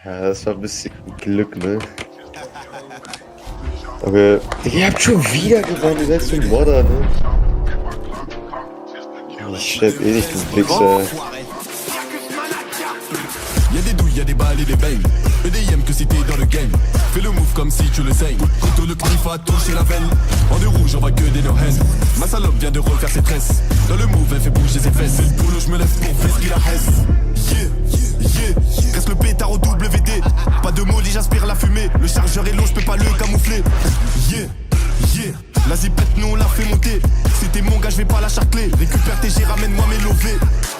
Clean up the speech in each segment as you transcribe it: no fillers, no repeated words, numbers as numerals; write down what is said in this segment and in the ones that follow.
Ja, das war ein bisschen Glück, ne? Aber ihr habt schon wieder gewonnen, ihr seid so ein Modder, ne? Ich schreib eh nicht, du Wichser. Y'a des douilles, y'a des balles et des bangs. EDM que si t'es dans le game. Fais le move comme si tu le saignes. Couteau le cliff a touché la veine. En deux rouge, on va que des no-hands. Ma salope vient de refaire ses tresses. Dans le move, elle fait bouger ses fesses. C'est le boulot, je me lève pour faire ce qu'il a hesse. Yeah. Reste le pétard au WD. Pas de molly, j'aspire la fumée. Le chargeur est long, je peux pas le camoufler. Yeah. La zipette, nous on l'a fait monter. C'était mon gars, je vais pas la charcler. Récupère tes G, ramène-moi mes lovés.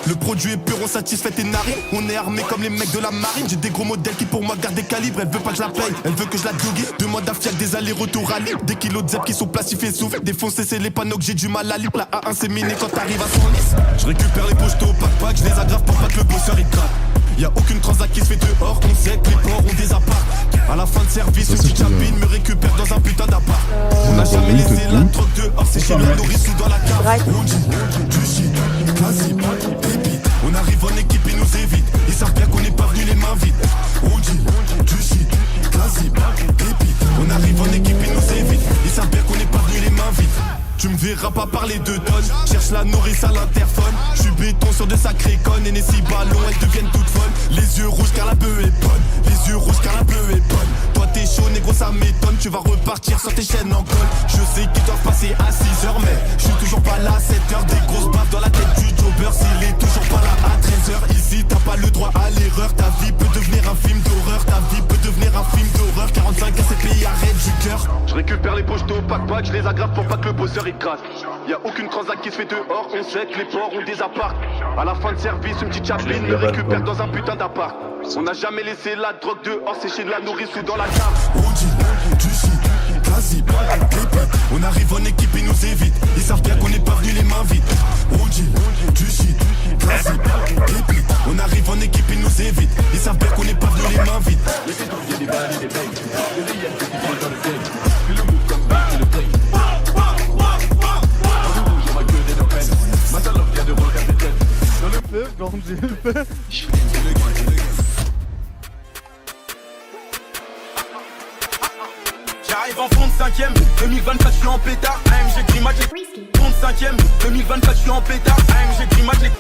Le produit est pur, on satisfait tes narines. On est armé comme les mecs de la marine. J'ai des gros modèles qui pour moi gardent des calibres. Elle veut pas que je la paye, elle veut que je la dogue. Demande mois d'affiac, des allers-retours à Lille. Des kilos de zep qui sont placifiés sous vide. Défoncés, c'est les panneaux que j'ai du mal à lire. La A1 c'est miné quand t'arrives à 110. Je récupère les pochetos au pack-pack, je les aggrave pour pas que le bosseur il gratte. Y'a aucune transac qui se fait dehors, on sait que les ports ont des apparts. À la fin de service, une petite chapine me récupère dans un putain d'appart. On n'a jamais laissé la drogue dehors, c'est chez la nourrice ou dans la cave. Du shit, classique, pépite. On arrive en équipe, ils nous évitent. Ils savent bien qu'on n'est pas venu les mains vides. Du shit, classique, pépite. On arrive en équipe, ils nous évitent. Ils savent bien qu'on n'est pas venu les mains vides. Tu me verras pas parler de tonnes. Cherche la nourrice à l'interphone. Je suis béton sur de sacrés connes. Et les 6 ballons, elles deviennent toutes folles. Les yeux rouges car la beuh est bonne. Les yeux rouges car la beuh est bonne. Toi t'es chaud négro, ça m'étonne. Tu vas repartir sur tes chaînes en colle. Je sais qu'ils doivent passer à 6h, mais je suis toujours pas là à 7h. Des grosses baffes dans la tête du jobber. S'il est toujours pas là à 13h. Ici t'as pas le droit à l'erreur. Ta vie peut devenir un film d'horreur. Ta vie peut devenir un film d'horreur. 45 à cette pays arrête du cœur. Je récupère les pochetos au pack-pack. Je les aggrave pour pas que le bosseur il gratte. Y'a aucune transac qui se fait dehors, on sait que les ports ont des apparts. À la fin de service, une petite chapine me récupère dans un putain d'appart. On n'a jamais laissé la drogue dehors, c'est chez de la nourrice ou dans la cave. Du shit, classique, pépite. On arrive en équipe, ils nous évitent. Ils savent bien qu'on n'est pas venu les mains vides. Du shit, classique, pépite. On arrive en équipe, ils nous évitent. Ils savent bien qu'on n'est pas venu les mains vides. Y'a des balles et des becs. Y'a des yens qui sont dans le game. Fais le move comme back et le play. Brauchen Sie Hilfe? J'arrive en fond de 5ème, 2024 je suis en pétard, AMG Grimac les fond de 5ème, 2024 je suis en pétard, AMG Grimac les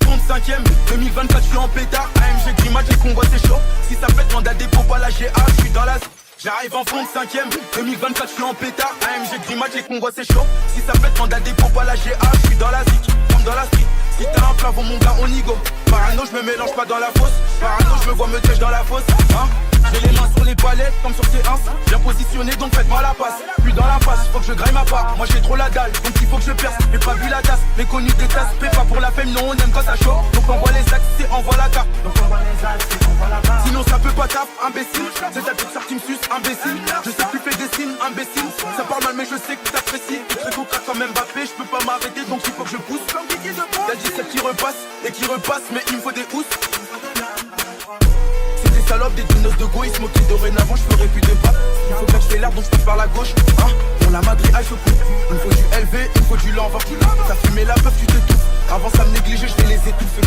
fond de 5ème, 2024 je suis en pétard, AMG Grimac les convois c'est chaud, si ça pète mandat dépôt pas la GA, je suis dans la... J'arrive en fond de 5ème, 2024 je suis en pétard, AMG Grimac les convois c'est chaud, si ça pète mandat dépôt pas la GA, je suis dans la zik, comme dans la street. Si t'as un plafond mon gars on y go. Parano je me mélange pas dans la fosse. Parano je me vois me tèche dans la fosse hein. J'ai les mains sur les palettes comme sur C1. Bien positionné donc faites-moi la passe. Puis dans la face faut que je graille ma part. Moi j'ai trop la dalle donc il faut que je perce. J'ai pas vu la tasse, mais connu des tasses. Fais pas pour la femme, non on aime quand ça chaud. Donc envoie les axes et envoie la carte. Donc envoie les axes et envoie la carte. Sinon ça peut pas taf, imbécile. C'est ta petite sœur qui me suce, imbécile. Je sais que tu fais des signes, imbécile. Ça parle mal mais je sais que t'apprécies. Je te concrète quand même Mbappé, je peux pas m'arrêter donc il faut que je pousse. Y'a 17 qui repasse et qui repasse mais il me faut des housses. C'est des salopes, des dinos de go, ils se moquent dorénavant, je ferai plus de pas. Il faut que je fais l'air donc je passe par la gauche hein. Pour la Madrid, je coupe. Il me faut du LV, il me faut du Lanvin. Ça fumait la peuf, tu t'étouffes. Avant ça me négligeait, je vais les étouffer.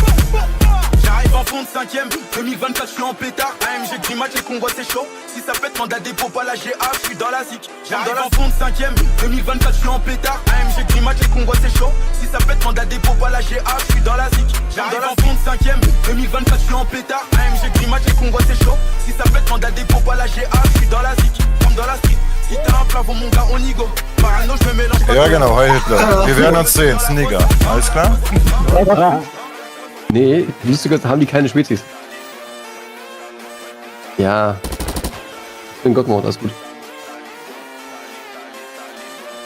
J'arrive en fond de 5ème, 2024 je suis en pétard, AMG Grimac les convois c'est chaud. Si ça pète mandat dépôt pas la GA, je suis dans la zik. J'arrive en fond de 5ème, 2024 je suis en pétard, AMG Grimac les convois c'est chaud. Si ça pète mandat dépôt pas la GA, je suis dans la zik. J'arrive en fond de 5ème, 2024 je suis en pétard, AMG Grimac les convois c'est chaud. Si ça pète mandat dépôt pas la GA, je suis dans la zik. Comme dans la street. Si t'as un plafond mon gars on y go. Parano je me mélange pas. Ja genau, Heil Hitler. Wir werden uns sehen, Snigger. Alles klar? Nee, lustigerweise haben die keine Spezies. Ja. Ich bin Gottmord, alles gut.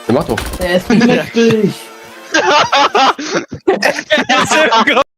Ja, mach doch. Er ist mächtig!